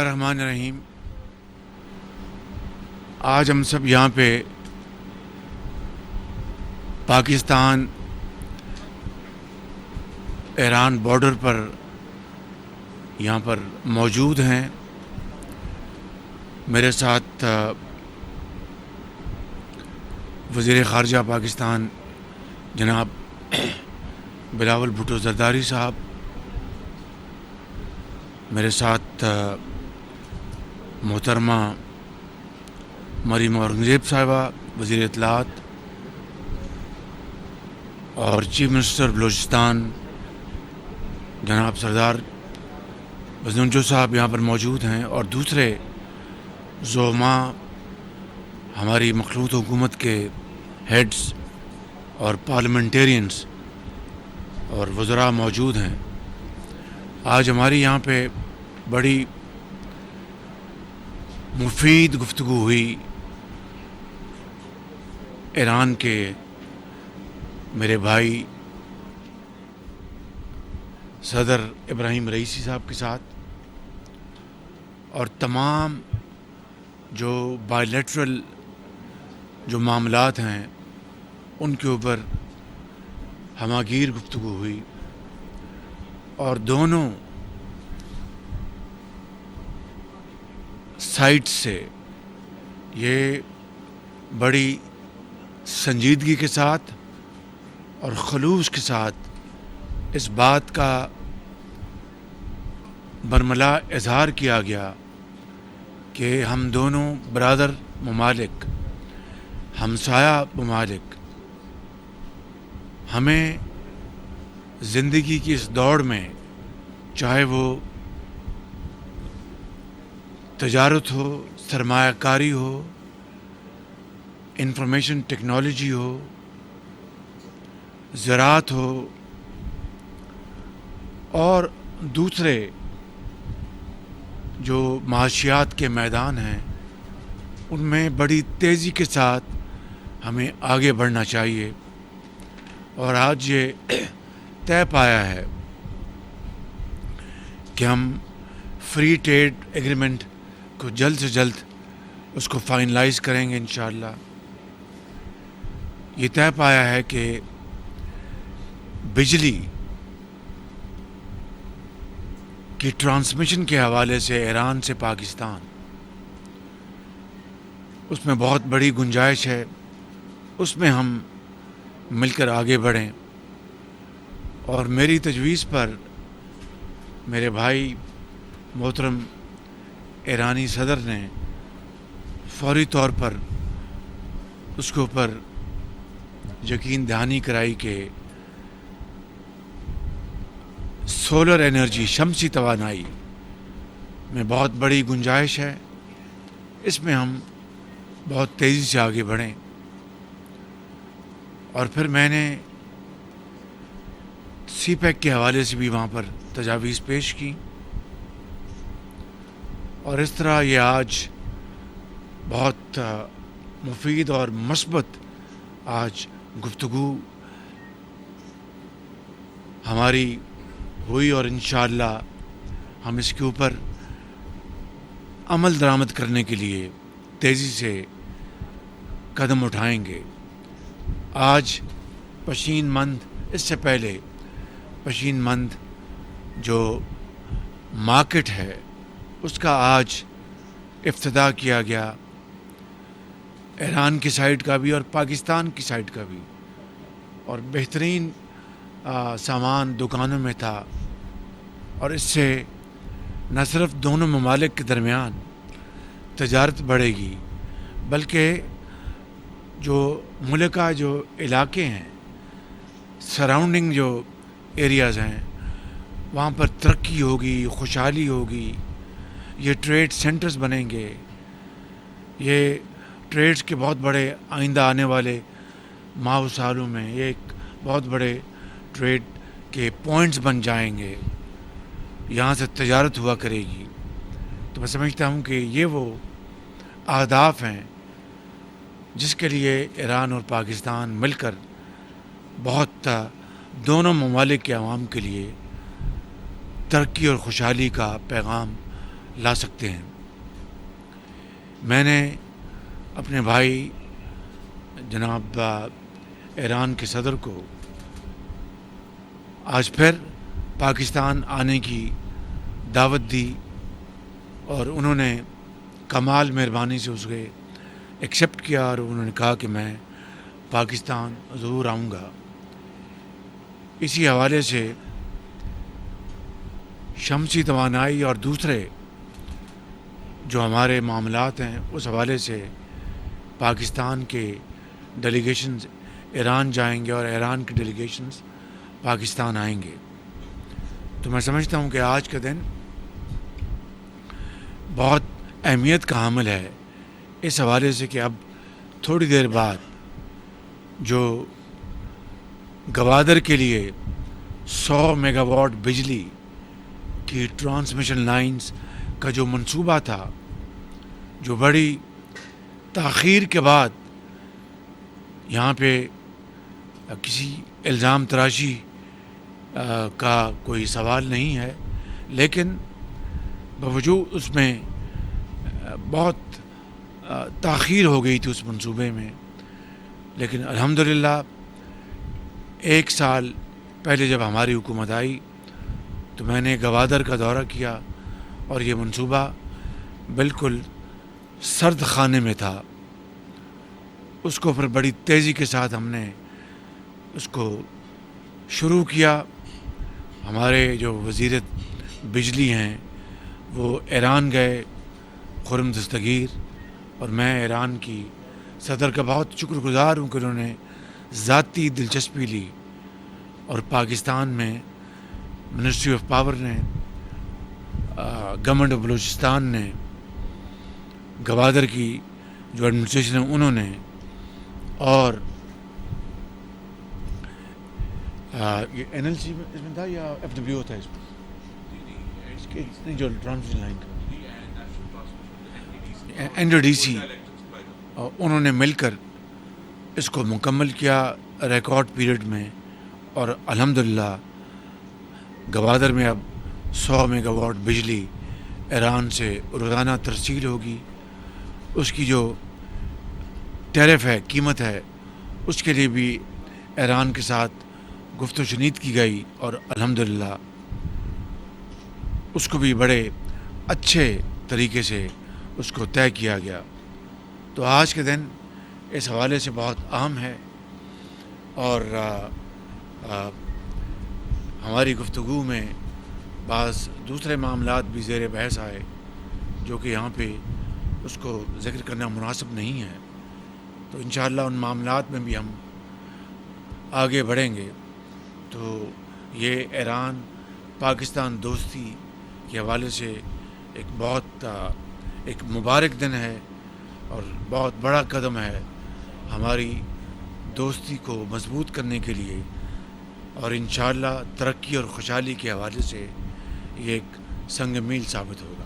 الرحمن الرحیم. آج ہم سب یہاں پہ پاکستان ایران بارڈر پر یہاں پر موجود ہیں. میرے ساتھ وزیر خارجہ پاکستان جناب بلاول بھٹو زرداری صاحب، میرے ساتھ محترمہ مریم اورنگزیب صاحبہ وزیر اطلاعات، اور چیف منسٹر بلوچستان جناب سردار بزنجو صاحب یہاں پر موجود ہیں، اور دوسرے زعماء ہماری مخلوط حکومت کے ہیڈز اور پارلیمنٹیرینز اور وزراء موجود ہیں. آج ہماری یہاں پہ بڑی مفید گفتگو ہوئی. ایران کے میرے بھائی صدر ابراہیم رئیسی صاحب کے ساتھ، اور تمام جو بائی لیٹرل جو معاملات ہیں ان کے اوپر ہمہ گیر گفتگو ہوئی، اور دونوں سائٹ سے یہ بڑی سنجیدگی کے ساتھ اور خلوص کے ساتھ اس بات کا برملا اظہار کیا گیا کہ ہم دونوں برادر ممالک، ہمسایہ ممالک، ہمیں زندگی کی اس دوڑ میں، چاہے وہ تجارت ہو، سرمایہ کاری ہو، انفارمیشن ٹیکنالوجی ہو، زراعت ہو، اور دوسرے جو معاشیات کے میدان ہیں، ان میں بڑی تیزی کے ساتھ ہمیں آگے بڑھنا چاہیے. اور آج یہ طے پایا ہے کہ ہم فری ٹریڈ ایگریمنٹ کو جلد سے جلد اس کو فائنلائز کریں گے انشاءاللہ. یہ طے پایا ہے کہ بجلی کی ٹرانسمیشن کے حوالے سے ایران سے پاکستان، اس میں بہت بڑی گنجائش ہے. اس میں ہم مل کر آگے بڑھیں. اور میری تجویز پر میرے بھائی محترم ایرانی صدر نے فوری طور پر اس کے اوپر یقین دہانی کرائی کہ سولر انرجی، شمسی توانائی میں بہت بڑی گنجائش ہے. اس میں ہم بہت تیزی سے آگے بڑھیں. اور پھر میں نے سی پیک کے حوالے سے بھی وہاں پر تجاویز پیش کی، اور اس طرح یہ آج بہت مفید اور مثبت آج گفتگو ہماری ہوئی، اور انشاءاللہ ہم اس کے اوپر عمل درآمد کرنے کے لیے تیزی سے قدم اٹھائیں گے. آج پشین مند، اس سے پہلے پشین مند جو مارکیٹ ہے اس کا آج افتتاح کیا گیا، ایران کی سائٹ کا بھی اور پاکستان کی سائٹ کا بھی. اور بہترین سامان دکانوں میں تھا، اور اس سے نہ صرف دونوں ممالک کے درمیان تجارت بڑھے گی، بلکہ جو ملک کا جو علاقے ہیں، سراؤنڈنگ جو ایریاز ہیں، وہاں پر ترقی ہوگی، خوشحالی ہوگی. یہ ٹریڈ سینٹرز بنیں گے، یہ ٹریڈز کے بہت بڑے آئندہ آنے والے ماہ و سالوں میں یہ ایک بہت بڑے ٹریڈ کے پوائنٹس بن جائیں گے. یہاں سے تجارت ہوا کرے گی. تو میں سمجھتا ہوں کہ یہ وہ اہداف ہیں جس کے لیے ایران اور پاکستان مل کر بہت دونوں ممالک کے عوام کے لیے ترقی اور خوشحالی کا پیغام لا سکتے ہیں۔ میں نے اپنے بھائی جناب ایران کے صدر کو آج پھر پاکستان آنے کی دعوت دی، اور انہوں نے کمال مہربانی سے اس کو ایکسیپٹ کیا، اور انہوں نے کہا کہ میں پاکستان ضرور آؤں گا۔ اسی حوالے سے شمسی توانائی اور دوسرے جو ہمارے معاملات ہیں اس حوالے سے پاکستان کے ڈیلیگیشنز ایران جائیں گے اور ایران کے ڈیلیگیشنز پاکستان آئیں گے۔ تو میں سمجھتا ہوں کہ آج کا دن بہت اہمیت کا حامل ہے اس حوالے سے کہ اب تھوڑی دیر بعد جو گوادر کے لیے 100 میگا واٹ بجلی کی ٹرانسمیشن لائنز کا جو منصوبہ تھا، جو بڑی تاخیر کے بعد یہاں پہ کسی الزام تراشی کا کوئی سوال نہیں ہے، لیکن باوجود اس میں بہت تاخیر ہو گئی تھی اس منصوبے میں، لیکن الحمدللہ 1 سال پہلے جب ہماری حکومت آئی تو میں نے گوادر کا دورہ کیا، اور یہ منصوبہ بالکل سرد خانے میں تھا۔ اس کو پھر بڑی تیزی کے ساتھ ہم نے اس کو شروع کیا۔ ہمارے جو وزیر بجلی ہیں وہ ایران گئے، خرم دستگیر، اور میں ایران کی صدر کا بہت شکر گزار ہوں کہ انہوں نے ذاتی دلچسپی لی، اور پاکستان میں منسٹری آف پاور نے، گورنمنٹ آف بلوچستان نے، گوادر کی جو ایڈمنسٹریشن ہے انہوں نے، اور یہ این ایل سی میں اس میں تھا یا ایف ڈبلیو تھا اس میں جو ٹرانسمیشن لائن کا این ڈی سی، انہوں نے مل کر اس کو مکمل کیا ریکارڈ پیریڈ میں، اور الحمدللہ گوادر میں اب 100 میگا واٹ بجلی ایران سے روزانہ ترسیل ہوگی۔ اس کی جو ٹیرف ہے، قیمت ہے، اس کے لیے بھی ایران کے ساتھ گفت و شنید کی گئی، اور الحمدللہ اس کو بھی بڑے اچھے طریقے سے اس کو طے کیا گیا۔ تو آج کے دن اس حوالے سے بہت اہم ہے، اور ہماری گفتگو میں بعض دوسرے معاملات بھی زیر بحث آئے جو کہ یہاں پہ اس کو ذکر کرنا مناسب نہیں ہے، تو انشاءاللہ ان معاملات میں بھی ہم آگے بڑھیں گے۔ تو یہ ایران پاکستان دوستی کے حوالے سے ایک مبارک دن ہے، اور بہت بڑا قدم ہے ہماری دوستی کو مضبوط کرنے کے لیے، اور انشاءاللہ ترقی اور خوشحالی کے حوالے سے یہ ایک سنگ میل ثابت ہوگا۔